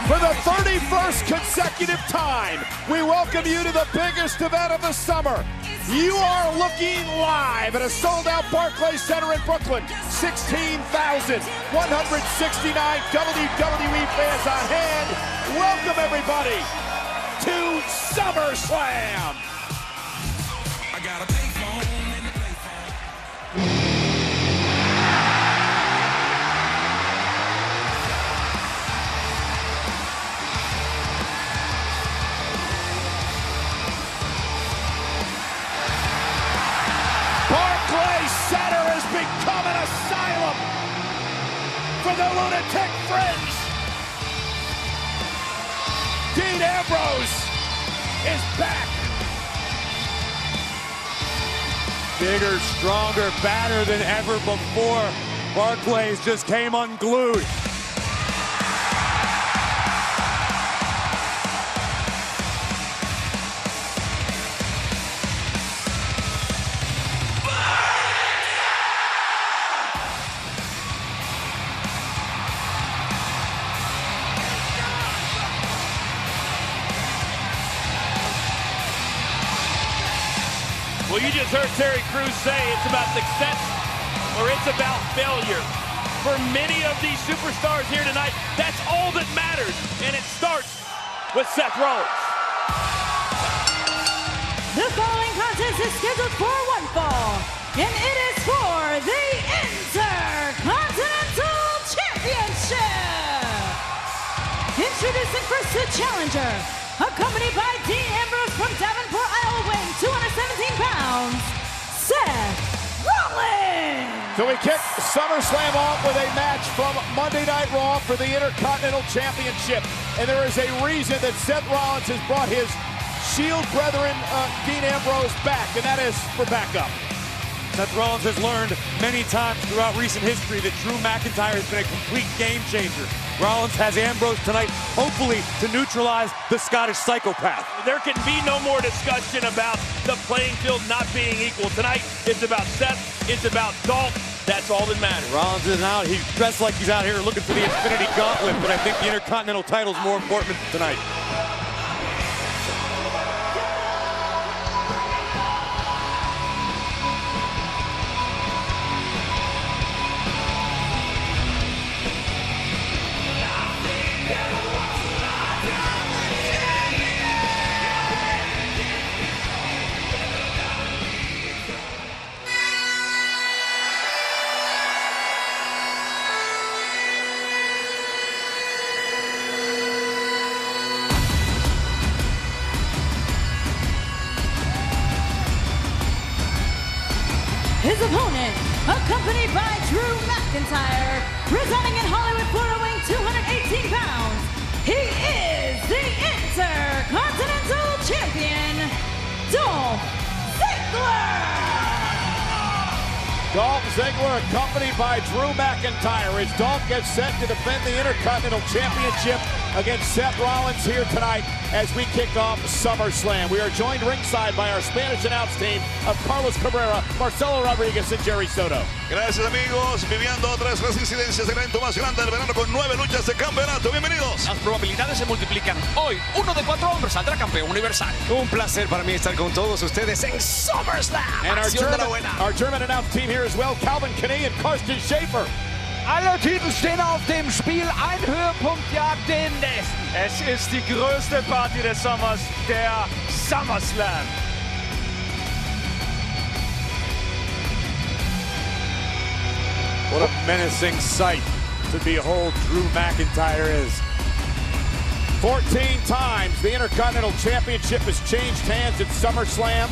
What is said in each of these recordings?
For the 31st consecutive time, we welcome you to the biggest event of the summer. You are looking live at a sold-out Barclays Center in Brooklyn. 16,169 WWE fans on hand. Welcome, everybody, to SummerSlam. I got a payphone in the payphone. Barclays Center has become an asylum for the lunatic fringe. Dean Ambrose is back. Bigger, stronger, badder than ever before. Barclays just came unglued. Well, you just heard Terry Crews say it's about success or it's about failure. For many of these superstars here tonight, that's all that matters, and it starts with Seth Rollins. The following contest is scheduled for one fall, and it is for the Intercontinental Championship. Introducing first the challenger, accompanied by Dean Ambrose from Davenport, Iowa, weighing 217 pounds, Seth Rollins. So we kick SummerSlam off with a match from Monday Night Raw for the Intercontinental Championship. And there is a reason that Seth Rollins has brought his Shield brethren, Dean Ambrose, back, and that is for backup. Seth Rollins has learned many times throughout recent history that Drew McIntyre has been a complete game changer. Rollins has Ambrose tonight, hopefully to neutralize the Scottish psychopath. There can be no more discussion about the playing field not being equal. Tonight, it's about Seth, it's about Dolph. That's all that matters. Rollins is out. He's dressed like he's out here looking for the Infinity Gauntlet, but I think the Intercontinental title is more important tonight. His opponent, accompanied by Drew McIntyre, residing in Hollywood, Florida, weighing 218 pounds. He is the Intercontinental Champion, Dolph Ziggler. Dolph Ziggler accompanied by Drew McIntyre as Dolph gets set to defend the Intercontinental Championship against Seth Rollins here tonight as we kick off SummerSlam. We are joined ringside by our Spanish announce team of Carlos Cabrera, Marcelo Rodriguez, and Jerry Soto. Gracias, amigos, viviendo otras las incidencias del evento más grande del verano con 9 luchas de campeonato. Bienvenidos. Las probabilidades se multiplican. Hoy, 1 de 4 hombres saldrá campeón universal. Un placer para mí estar con todos ustedes en SummerSlam. And our German announce team here as well, Calvin Kinney and Karsten Schaefer. Alle Titel stehen auf dem Spiel. Ein Höhepunkt jagt den nächsten. Es ist die größte Party des Sommers, der SummerSlam. What a menacing sight to behold Drew McIntyre is. 14 times the Intercontinental Championship has changed hands at SummerSlam.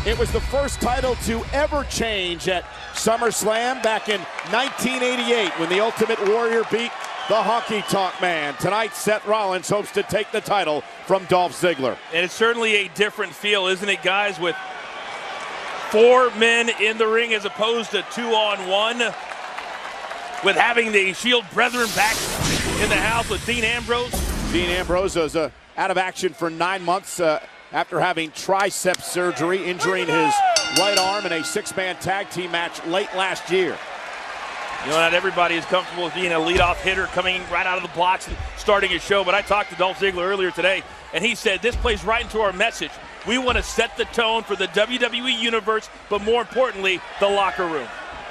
It was the first title to ever change at SummerSlam back in 1988 when the Ultimate Warrior beat the Honky Tonk Man. Tonight, Seth Rollins hopes to take the title from Dolph Ziggler. And it's certainly a different feel, isn't it, guys, with 4 men in the ring as opposed to 2-on-1, with having the Shield brethren back in the house with Dean Ambrose. Dean Ambrose was out of action for 9 months after having tricep surgery, injuring his right arm in a 6-man tag team match late last year. You know, not everybody is comfortable with being a leadoff hitter coming right out of the blocks and starting a show, but I talked to Dolph Ziggler earlier today, and he said this plays right into our message. We want to set the tone for the WWE Universe, but more importantly, the locker room.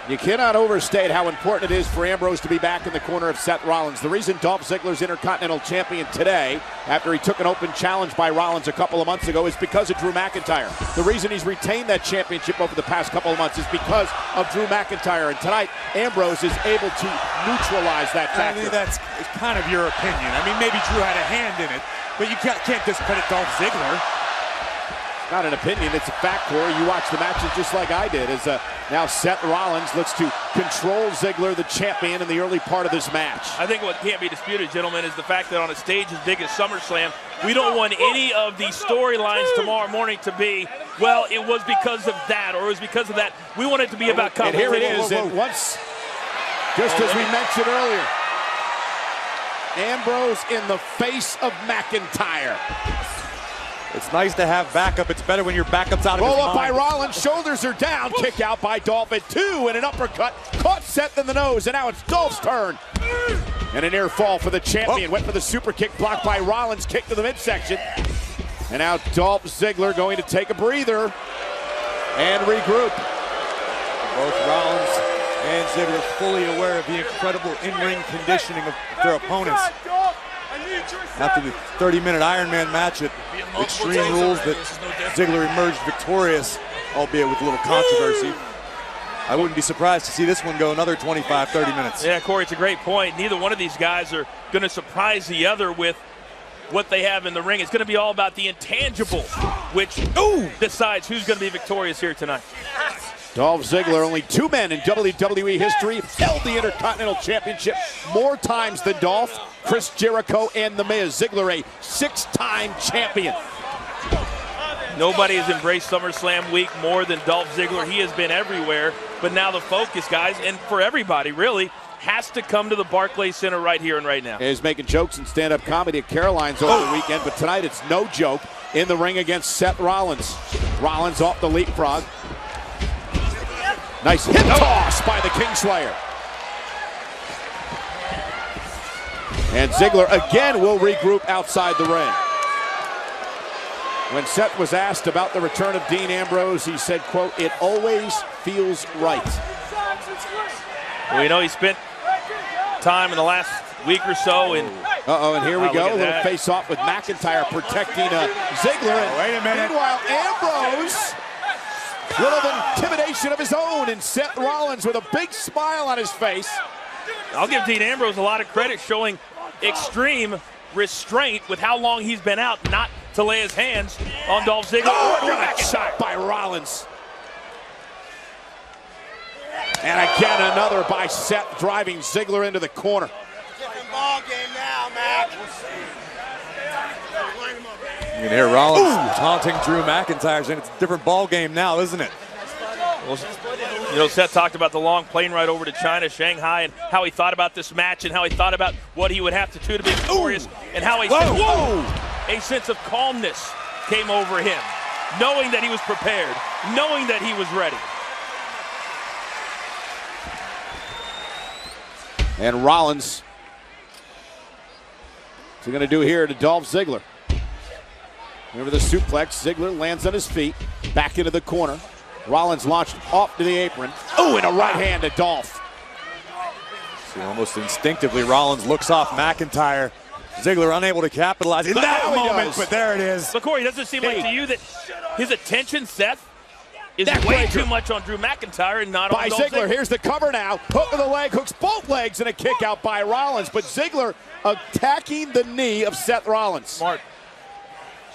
You cannot overstate how important it is for Ambrose to be back in the corner of Seth Rollins. The reason Dolph Ziggler's Intercontinental Champion today, after he took an open challenge by Rollins a couple of months ago, is because of Drew McIntyre. The reason he's retained that championship over the past couple of months is because of Drew McIntyre. And tonight, Ambrose is able to neutralize that factor. I think that's kind of your opinion. I mean, maybe Drew had a hand in it, but you can't discredit Dolph Ziggler. Not an opinion, it's a fact, Corey. You watch the matches just like I did. As now Seth Rollins looks to control Ziggler, the champion, in the early part of this match. I think what can't be disputed, gentlemen, is the fact that on a stage as big as SummerSlam, we don't want any of these storylines tomorrow morning to be, well, it was because of that, or it was because of that. We want it to be about And here it is, and once, just as we mentioned earlier, Ambrose in the face of McIntyre. It's nice to have backup. It's better when your backup's out of his Roll up by mind. Rollins, shoulders are down, kick out by Dolph at 2, and an uppercut caught Seth in the nose, and now it's Dolph's turn. And a near fall for the champion, went for the super kick, blocked by Rollins, kick to the midsection. And now Dolph Ziggler going to take a breather and regroup. Both Rollins and Ziggler fully aware of the incredible in-ring conditioning of their opponents. After the 30-minute Iron Man match at Extreme Rules, that Ziggler emerged victorious, albeit with a little controversy. I wouldn't be surprised to see this one go another 25, 30 minutes. Yeah, Corey, it's a great point. Neither one of these guys are going to surprise the other with what they have in the ring. It's going to be all about the intangibles, which decides who's going to be victorious here tonight. Dolph Ziggler, only 2 men in WWE history, held the Intercontinental Championship more times than Dolph, Chris Jericho, and The Miz. Ziggler, a 6-time champion. Nobody has embraced SummerSlam week more than Dolph Ziggler. He has been everywhere, but now the focus, guys, and for everybody really, has to come to the Barclays Center right here and right now. He's making jokes and stand-up comedy at Caroline's over the weekend, but tonight it's no joke in the ring against Seth Rollins. Rollins off the leapfrog. Nice hip toss by the Kingslayer. And Ziggler again will regroup outside the ring. When Seth was asked about the return of Dean Ambrose, he said, quote, "It always feels right." Well, you know, he spent time in the last week or so in... And here we go, a little that. face-off with McIntyre protecting Ziggler. And wait a minute. Meanwhile, Ambrose, little intimidation of his own, and Seth Rollins with a big smile on his face. I'll give Dean Ambrose a lot of credit, showing extreme restraint with how long he's been out, not to lay his hands on Dolph Ziggler or Drew McIntyre. Shot by Rollins. And again, another by Seth, driving Ziggler into the corner. Different ball game now, Mac. You can hear Rollins taunting Drew McIntyre, saying it's a different ball game now, isn't it? Well, you know, Seth talked about the long plane ride over to China, Shanghai, and how he thought about this match and how he thought about what he would have to do to be victorious, and how a sense of calmness came over him, knowing that he was prepared, knowing that he was ready. And Rollins, what's he going to do here to Dolph Ziggler? Remember the suplex, Ziggler lands on his feet, back into the corner. Rollins launched off to the apron. And a right hand to Dolph. See, almost instinctively, Rollins looks off McIntyre. Ziggler unable to capitalize in that moment, but there it is. But Corey, doesn't it seem like to you that his attention, Seth, is way too much on Drew McIntyre and not on Dolph Ziggler? Here's the cover now. Hook of the leg, hooks both legs, and a kick out by Rollins. But Ziggler attacking the knee of Seth Rollins. Smart.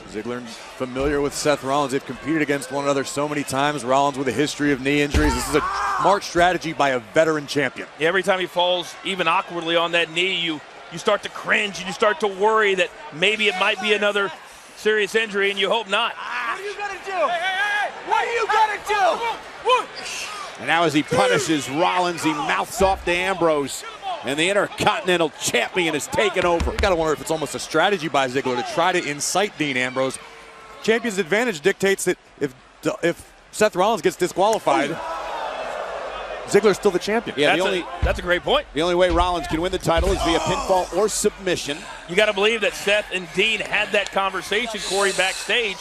Ziggler familiar with Seth Rollins. They've competed against one another so many times. Rollins with a history of knee injuries. This is a smart strategy by a veteran champion. Yeah, every time he falls even awkwardly on that knee, you start to cringe and you start to worry that maybe it might be another serious injury, and you hope not. What are you going to do? What are you going to do? And now as he punishes Rollins, he mouths off to Ambrose. And the Intercontinental Champion is taken over. You gotta wonder if it's almost a strategy by Ziggler to try to incite Dean Ambrose. Champion's advantage dictates that if Seth Rollins gets disqualified, Ziggler's still the champion. Yeah, that's a great point. The only way Rollins can win the title is via pinfall or submission. You got to believe that Seth and Dean had that conversation, Corey, backstage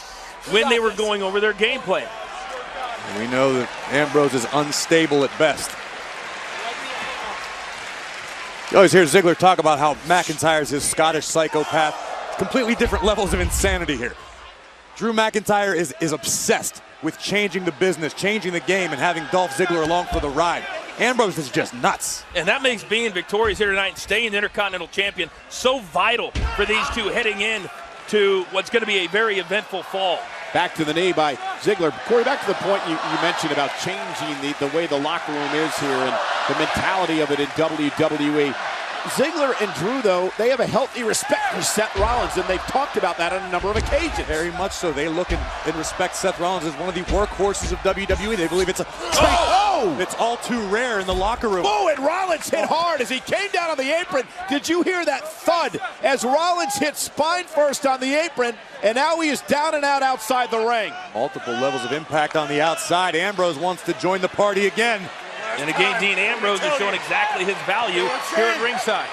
when they were going over their game plan. And we know that Ambrose is unstable at best. You always hear Ziggler talk about how McIntyre's his Scottish psychopath. Completely different levels of insanity here. Drew McIntyre is obsessed with changing the business, changing the game, and having Dolph Ziggler along for the ride. Ambrose is just nuts. And that makes being victorious here tonight and staying Intercontinental Champion so vital for these two heading in to what's going to be a very eventful fall. Back to the knee by Ziggler. Corey, back to the point you mentioned about changing the way the locker room is here and the mentality of it in WWE. Ziggler and Drew, though, they have a healthy respect for Seth Rollins, and they've talked about that on a number of occasions. Very much so. They look and respect Seth Rollins as one of the workhorses of WWE. They believe it's it's all too rare in the locker room. Oh, and Rollins hit hard as he came down on the apron. Did you hear that thud as Rollins hit spine first on the apron, and now he is down and out outside the ring. Multiple levels of impact on the outside. Ambrose wants to join the party again. And again, Dean Ambrose is showing exactly his value here at ringside.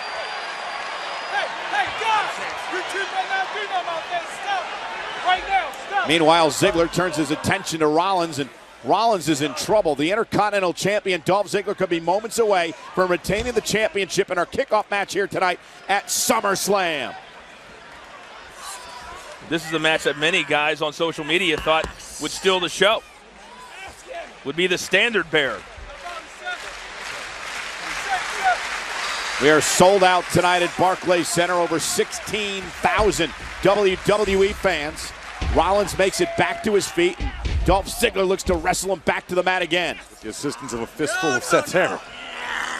Hey, guys! You two better not do nothing about that. Stop! Right now, stop! Meanwhile, Ziggler turns his attention to Rollins, and Rollins is in trouble. The Intercontinental Champion, Dolph Ziggler, could be moments away from retaining the championship in our kickoff match here tonight at SummerSlam. This is a match that many guys on social media thought would steal the show. Would be the standard bearer. We are sold out tonight at Barclays Center. Over 16,000 WWE fans. Rollins makes it back to his feet, and Dolph Ziggler looks to wrestle him back to the mat again. With the assistance of a fistful of Seth's hair.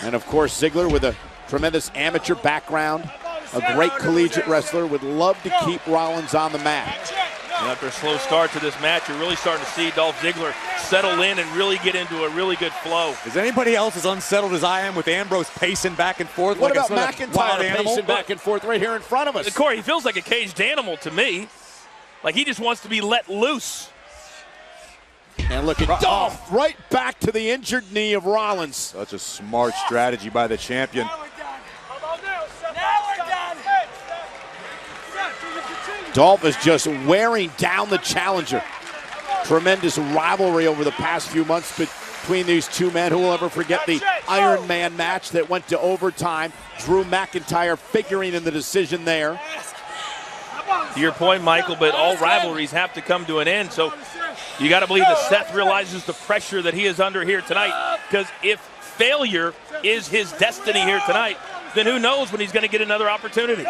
And of course, Ziggler, with a tremendous amateur background, a great collegiate wrestler, would love to keep Rollins on the mat. And after a slow start to this match, you're really starting to see Dolph Ziggler settle in and really get into a really good flow. Is anybody else as unsettled as I am with Ambrose pacing back and forth? What like about McIntyre pacing back and forth right here in front of us? Corey, he feels like a caged animal to me. Like he just wants to be let loose. And look at Dolph right back to the injured knee of Rollins. Such a smart strategy by the champion. Dolph is just wearing down the challenger. Tremendous rivalry over the past few months between these two men. Who will ever forget the Iron Man match that went to overtime? Drew McIntyre figuring in the decision there. To your point, Michael, but all rivalries have to come to an end. So you got to believe that Seth realizes the pressure that he is under here tonight. Because if failure is his destiny here tonight, then who knows when he's going to get another opportunity.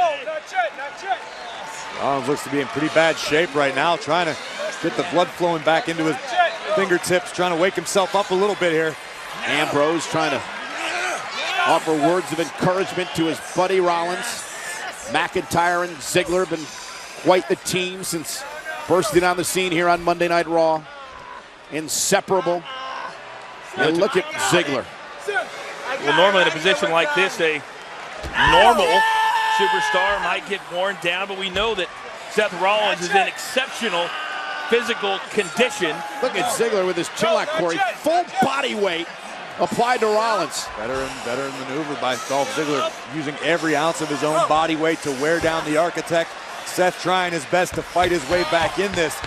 Rollins looks to be in pretty bad shape right now, trying to get the blood flowing back into his fingertips, trying to wake himself up a little bit here. Ambrose trying to offer words of encouragement to his buddy Rollins. McIntyre and Ziggler have been quite the team since bursting on the scene here on Monday Night Raw. Inseparable. And look at Ziggler. Well, normally in a position like this, a normal superstar might get worn down, but we know that Seth Rollins is in exceptional physical condition. Look at Ziggler with his chin lock, Corey. Full body weight applied to Rollins. Better maneuver by Dolph Ziggler, using every ounce of his own body weight to wear down the architect. Seth trying his best to fight his way back in this.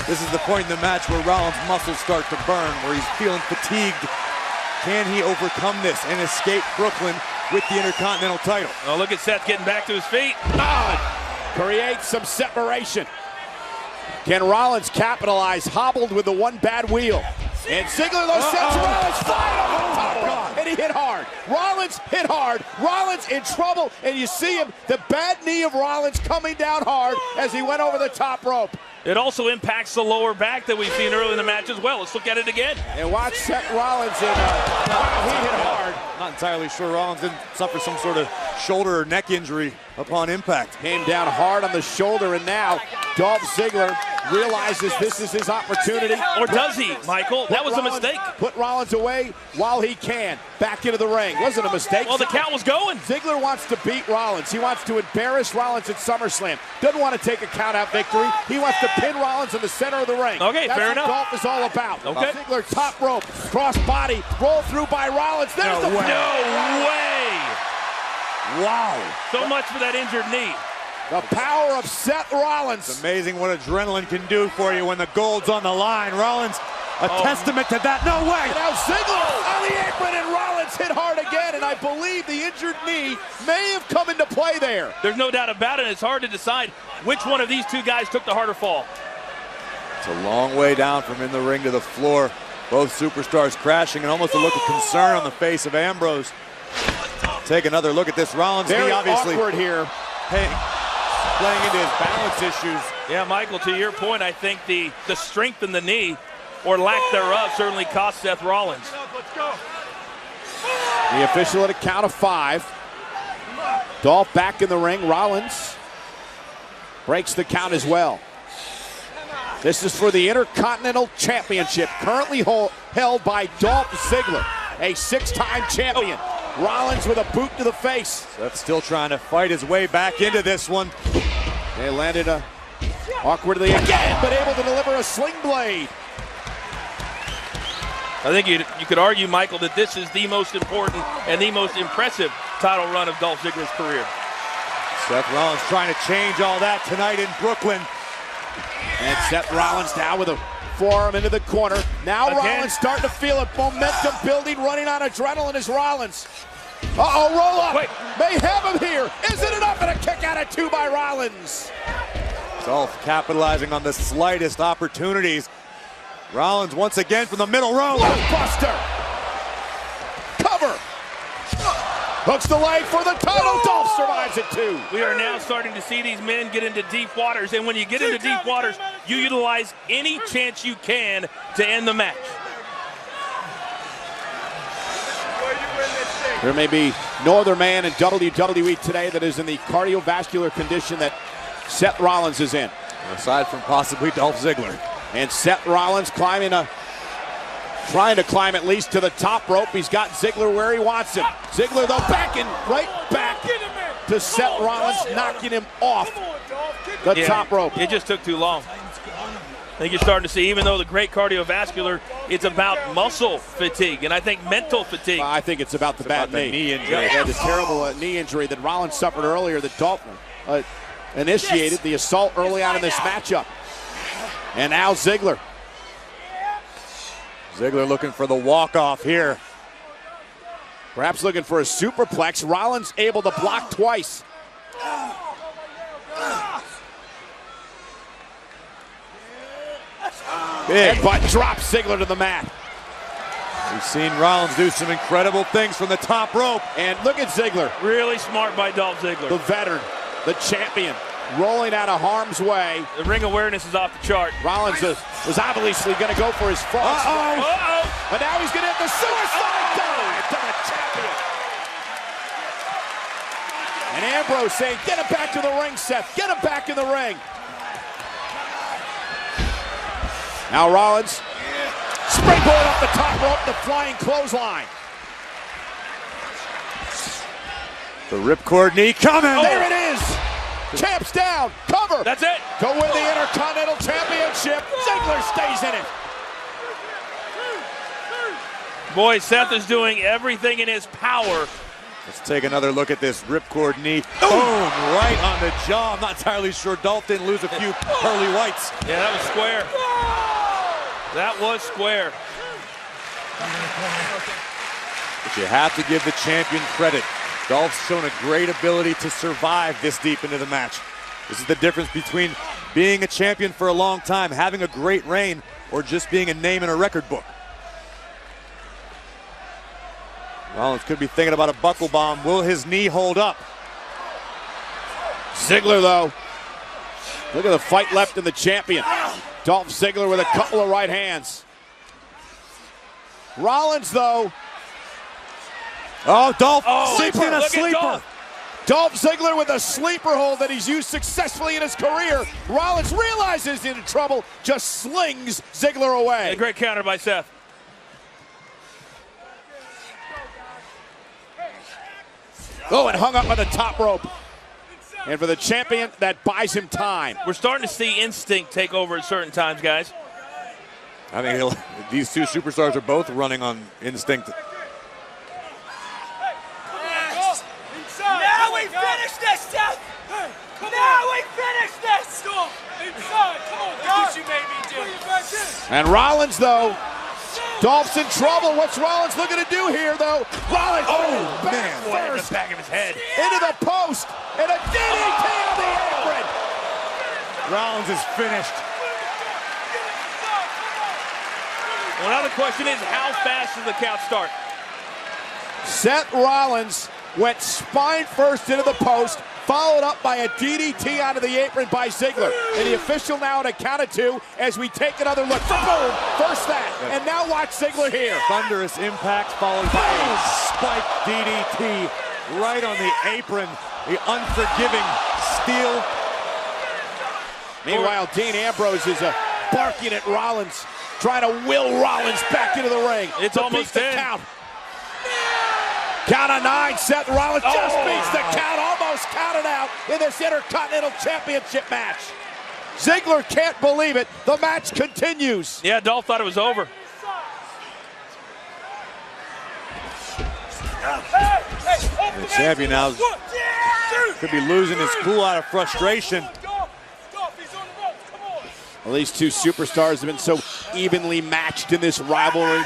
This is the point in the match where Rollins' muscles start to burn, where he's feeling fatigued. Can he overcome this and escape Brooklyn with the Intercontinental title? Oh, look at Seth getting back to his feet. Creates some separation. Can Rollins capitalize? Hobbled with the one bad wheel. And Ziggler, though, sends Rollins flying over the top rope. And he hit hard. Rollins hit hard. Rollins in trouble. And you see him, the bad knee of Rollins coming down hard as he went over the top rope. It also impacts the lower back that we've seen early in the match as well. Let's look at it again. And watch Seth Rollins in, he hit hard. Not entirely sure Rollins didn't suffer some sort of shoulder or neck injury upon impact. Came down hard on the shoulder, and now Dolph Ziggler realizes this is his opportunity. Or does he, Michael? That was a mistake. Put Rollins away while he can. Back into the ring. Wasn't a mistake. Well, the count was going. Ziggler wants to beat Rollins. He wants to embarrass Rollins at SummerSlam. Doesn't want to take a count-out victory. He wants to pin Rollins in the center of the ring. Okay, that's fair what enough. Dolph is all about. Okay. Ziggler top rope, cross body, roll through by Rollins. There's the No way. Wow. So much for that injured knee. The power of Seth Rollins. It's amazing what adrenaline can do for you when the gold's on the line. Rollins, a testament to that. No way. And now Ziggler on the apron, and Rollins hit hard again, and I believe the injured knee may have come into play there. There's no doubt about it. It's hard to decide which one of these two guys took the harder fall. It's a long way down from in the ring to the floor. Both superstars crashing, and almost a look of concern on the face of Ambrose. Take another look at this. Rollins, Very knee obviously awkward here. Playing into his balance issues. Yeah, Michael, to your point, I think the strength in the knee, or lack thereof, certainly cost Seth Rollins. The official at a count of 5. Dolph back in the ring. Rollins breaks the count as well. This is for the Intercontinental Championship, currently held by Dolph Ziggler, a 6-time champion. Rollins with a boot to the face. Seth's still trying to fight his way back into this one. They landed awkwardly again, but able to deliver a sling blade. I think you could argue, Michael, that this is the most important and the most impressive title run of Dolph Ziggler's career. Seth Rollins trying to change all that tonight in Brooklyn. And Seth Rollins now with a forearm into the corner. Now Rollins starting to feel it. Momentum building, running on adrenaline is Rollins. Uh-oh, roll up. Wait. May have him here. Isn't it up? And a kick out at 2 by Rollins. Dolph capitalizing on the slightest opportunities. Rollins once again from the middle row. Blockbuster. Cover. Hooks the leg for the title. Dolph survives at 2. We are now starting to see these men get into deep waters, and when you get into deep waters, you utilize any chance you can to end the match. There may be no other man in WWE today that is in the cardiovascular condition that Seth Rollins is in. Aside from possibly Dolph Ziggler. And Seth Rollins trying to climb at least to the top rope. He's got Ziggler where he wants him. Ziggler though backing right back to Seth Rollins, knocking him off the top rope. It just took too long. I think you're starting to see, even though the great cardiovascular, it's about muscle fatigue, and I think mental fatigue. I think it's about the bad knee injury. Yeah, the terrible knee injury that Rollins suffered earlier that Dolph initiated the assault early on in this matchup. And now Ziggler. Ziggler looking for the walk-off here. Perhaps looking for a superplex. Rollins able to block twice. Big butt drops Ziggler to the mat. We've seen Rollins do some incredible things from the top rope. And look at Ziggler. Really smart by Dolph Ziggler. The veteran, the champion, rolling out of harm's way. The ring awareness is off the chart. Rollins was obviously going to go for his front. But now he's going to hit the suicide dive to the champion. And Ambrose saying, get him back to the ring, Seth. Get him back in the ring. Now Rollins, springboard up the top rope, the flying clothesline. The ripcord knee coming. There it is. Champ's down. Cover. That's it. To win the Intercontinental Championship. Ziggler stays in it. Boy, Seth is doing everything in his power. Let's take another look at this ripcord knee. Boom, right on the jaw. I'm not entirely sure Dolph didn't lose a few pearly whites. Yeah, that was square. That was square. But you have to give the champion credit. Dolph's shown a great ability to survive this deep into the match. This is the difference between being a champion for a long time, having a great reign, or just being a name in a record book. Rollins could be thinking about a buckle bomb. Will his knee hold up? Ziggler, though. Look at the fight left in the champion. Dolph Ziggler with a couple of right hands. Rollins, though. Oh, Dolph sleeper. sleeping a Look at sleeper. Dolph. Dolph Ziggler with a sleeper hold that he's used successfully in his career. Rollins realizes he's in trouble, just slings Ziggler away. A great counter by Seth. Oh, and hung up on the top rope. And for the champion, that buys him time. We're starting to see instinct take over at certain times, guys. I think these two superstars are both running on instinct. Now we finish this, Seth! Now we finish this! Inside, come on, guys! You made me do. And Rollins, though, Dolph's in trouble. What's Rollins looking to do here, though? Rollins, back first, The back of his head. into the post, and a DDT on the apron. Rollins is finished. Well, now the question is, how fast does the count start? Seth Rollins went spine first into the post, followed up by a DDT onto the apron by Ziggler. And the official now at a count of 2 as we take another look. Boom! First that, and now watch Ziggler here. Thunderous impact followed by a spike DDT right on the apron. The unforgiving steel. Meanwhile, Dean Ambrose is barking at Rollins, trying to will Rollins back into the ring. It's to almost beat the in. count. Count of 9, Seth Rollins just beats the count, almost counted out in this Intercontinental Championship match. Ziggler can't believe it. The match continues. Yeah, Dolph thought it was over. The champion now could be losing his cool out of frustration. Well, these two superstars have been so evenly matched in this rivalry.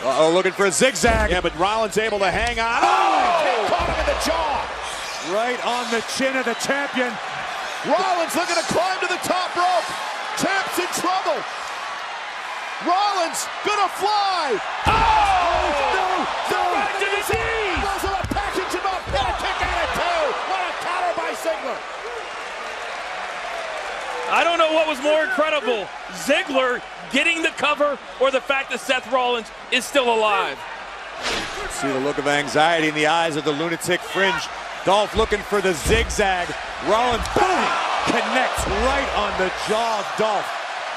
Uh-oh, looking for a zigzag. Yeah, but Rollins able to hang on. Oh! Caught him in the jaw. Right on the chin of the champion. Rollins looking to climb to the top rope. Champ's in trouble. Rollins gonna fly. Oh! No! Right to his knees. Those are a package him up. And a kick out of 2. What a counter by Ziggler. I don't know what was more incredible, Ziggler getting the cover or the fact that Seth Rollins is still alive. See the look of anxiety in the eyes of the lunatic fringe. Dolph looking for the zigzag. Rollins, boom, connects right on the jaw of Dolph.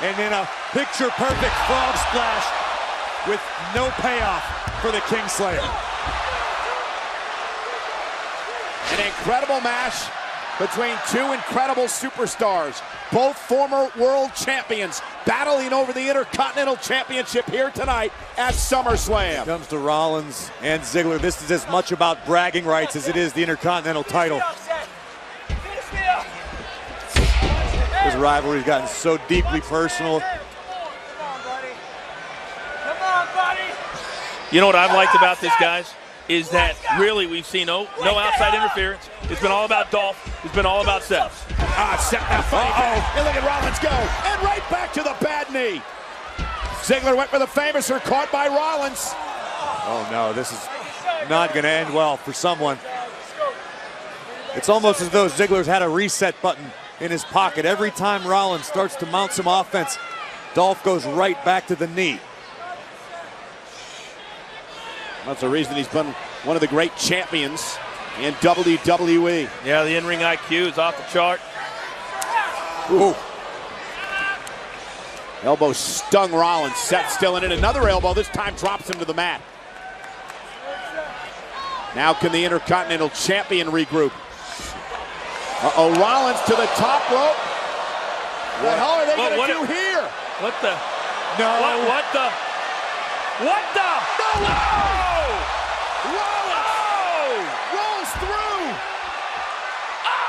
And then a picture-perfect frog splash with no payoff for the Kingslayer. An incredible match between two incredible superstars, both former world champions, battling over the Intercontinental Championship here tonight at SummerSlam. When it comes to Rollins and Ziggler, this is as much about bragging rights as it is the Intercontinental title. This rivalry's gotten so deeply personal. You know what I've liked about this, guys, is that really we've seen no outside interference. It's been all about Dolph. It's been all about Seth. Seth now fighting. And look at Rollins go. And right back to the bad knee. Ziggler went for the famouser, caught by Rollins. Oh no, this is not going to end well for someone. It's almost as though Ziggler's had a reset button in his pocket. Every time Rollins starts to mount some offense, Dolph goes right back to the knee. That's the reason he's been one of the great champions in WWE. Yeah, the in-ring IQ is off the chart. Ooh. Elbow stung Rollins. Seth still in it. Another elbow. This time drops him to the mat. Now can the Intercontinental Champion regroup? Uh-oh, Rollins to the top rope. What the hell are they going to do here? What the? No. What the? What the? No! Rollins! Rolls through!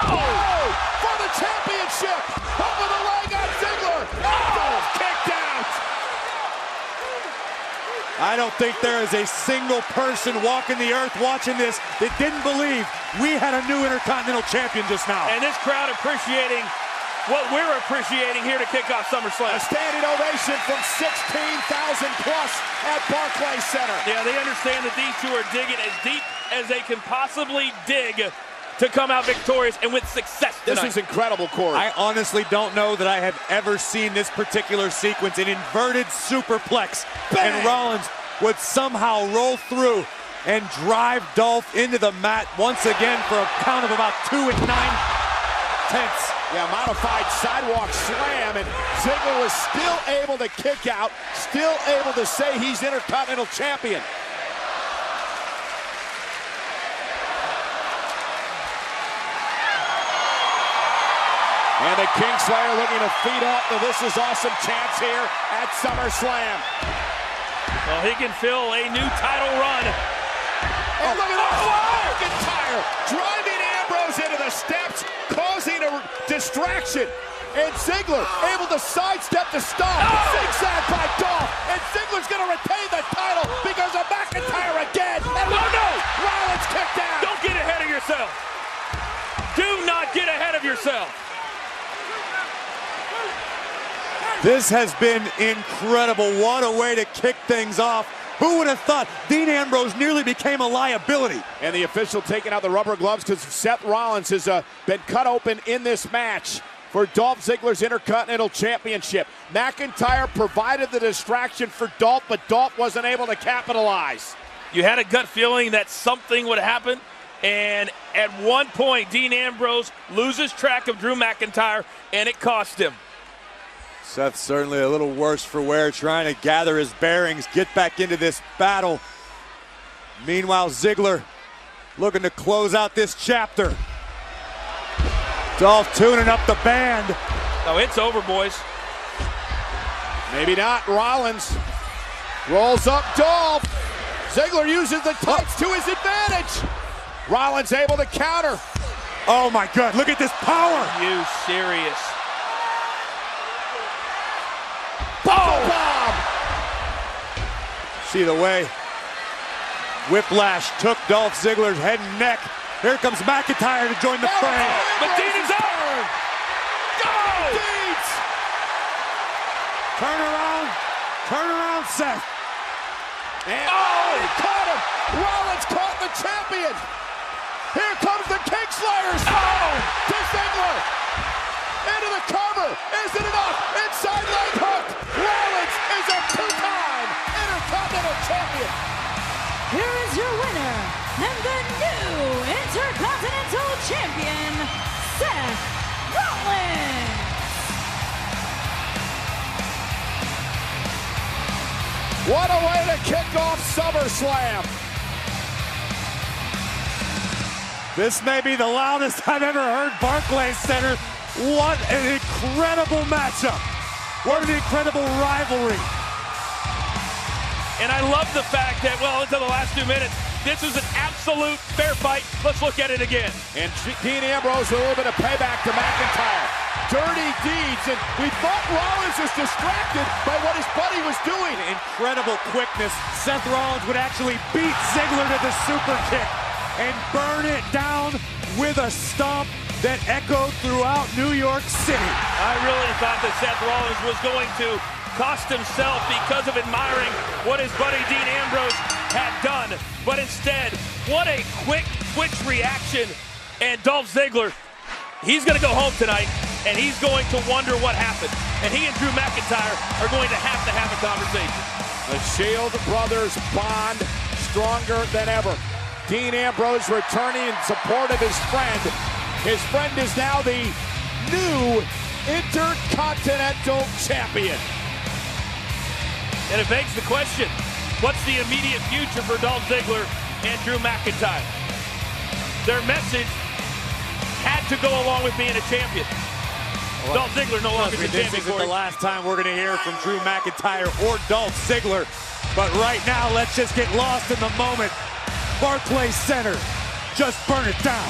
Oh! For the championship! Over the leg on Ziggler! Dolph kicked out! I don't think there is a single person walking the earth watching this that didn't believe we had a new Intercontinental Champion just now. And this crowd appreciating what we're appreciating here to kick off SummerSlam. A standing ovation from 16,000 plus at Barclays Center. Yeah, they understand that these two are digging as deep as they can possibly dig to come out victorious and with success tonight. This is incredible, Corey. I honestly don't know that I have ever seen this particular sequence, an inverted superplex. Bang! And Rollins would somehow roll through and drive Dolph into the mat once again for a count of about 2 9/10. Yeah, modified sidewalk slam, and Ziggler was still able to kick out, still able to say he's Intercontinental Champion. And the Kingslayer looking to feed up the This Is Awesome chance here at SummerSlam. Well, he can feel a new title run. And look at that! McIntyre driving Ambrose into the steps, causing a distraction. And Ziggler able to sidestep to stop. Zigzag by Dolph. And Ziggler's going to retain the title because of McIntyre again. And no! Rollins kicked out. Don't get ahead of yourself. Do not get ahead of yourself. This has been incredible. What a way to kick things off. Who would have thought Dean Ambrose nearly became a liability? And the official taking out the rubber gloves because Seth Rollins has been cut open in this match for Dolph Ziggler's Intercontinental Championship. McIntyre provided the distraction for Dolph, but Dolph wasn't able to capitalize. You had a gut feeling that something would happen, and at one point, Dean Ambrose loses track of Drew McIntyre, and it cost him. Seth certainly a little worse for wear, trying to gather his bearings, get back into this battle. Meanwhile, Ziggler looking to close out this chapter. Dolph tuning up the band. Oh, it's over, boys. Maybe not. Rollins rolls up Dolph. Ziggler uses the tights to his advantage. Rollins able to counter. Oh my God, look at this power. Are you serious? Bomb! See the way Whiplash took Dolph Ziggler's head and neck. Here comes McIntyre to join the fray. But Dean is out! Go! Deeds! Turn around, Seth. And he caught him! Rollins caught the champion! Here comes the Kingslayers! To Ziggler! Into the cover! Is it enough? Inside leg hook! Rollins is a two-time Intercontinental Champion! Here is your winner, and the new Intercontinental Champion, Seth Rollins! What a way to kick off SummerSlam! This may be the loudest I've ever heard Barclays Center. What an incredible matchup. What an incredible rivalry. And I love the fact that, well, into the last 2 minutes, this is an absolute fair fight. Let's look at it again. And Dean Ambrose with a little bit of payback to McIntyre. Dirty deeds, and we thought Rollins was distracted by what his buddy was doing. Incredible quickness. Seth Rollins would actually beat Ziggler to the super kick and burn it down with a stomp that echoed throughout New York City. I really thought that Seth Rollins was going to cost himself because of admiring what his buddy Dean Ambrose had done. But instead, what a quick twitch reaction. And Dolph Ziggler, he's going to go home tonight, and he's going to wonder what happened. And he and Drew McIntyre are going to have a conversation. The Shield brothers bond stronger than ever. Dean Ambrose returning in support of his friend. His friend is now the new Intercontinental Champion. And it begs the question, what's the immediate future for Dolph Ziggler and Drew McIntyre? Their message had to go along with being a champion. Dolph Ziggler no longer the champion. This isn't the last time we're going to hear from Drew McIntyre or Dolph Ziggler. But right now, let's just get lost in the moment. Barclays Center, just burn it down.